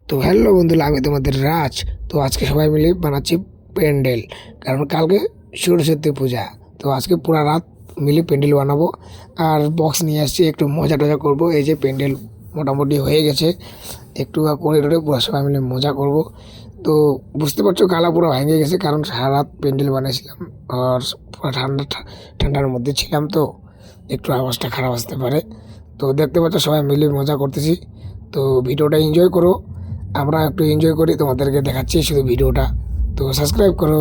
তো হ্যালো বন্ধুরা, আমি তোমাদের রাজ। তো আজকে সবাই মিলে বানাচ্ছি প্যান্ডেল, কারণ কালকে সরস্বতী পূজা। তো আজকে পুরো রাত মিলে প্যান্ডেল বানাবো আর বক্স নিয়ে আসছি, একটু মজা টজা করবো। এই যে প্যান্ডেল মোটামুটি হয়ে গেছে, একটু করে টরে পুরো সবাই মিলে মজা করব। তো বুঝতে পারছো গালা পুরো ভেঙে গেছে, কারণ সারা রাত প্যান্ডেল বানিয়েছিলাম আর পুরো ঠান্ডার মধ্যে ছিলাম, তো একটু আওয়াজটা খারাপ আসতে পারে। তো দেখতে পাচ্ছ সবাই মিলে মজা করতেছি। তো ভিডিওটা এনজয় করো, আমরা একটু এনজয় করি, তোমাদেরকে দেখাচ্ছি শুধু ভিডিওটা। তো সাবস্ক্রাইব করো।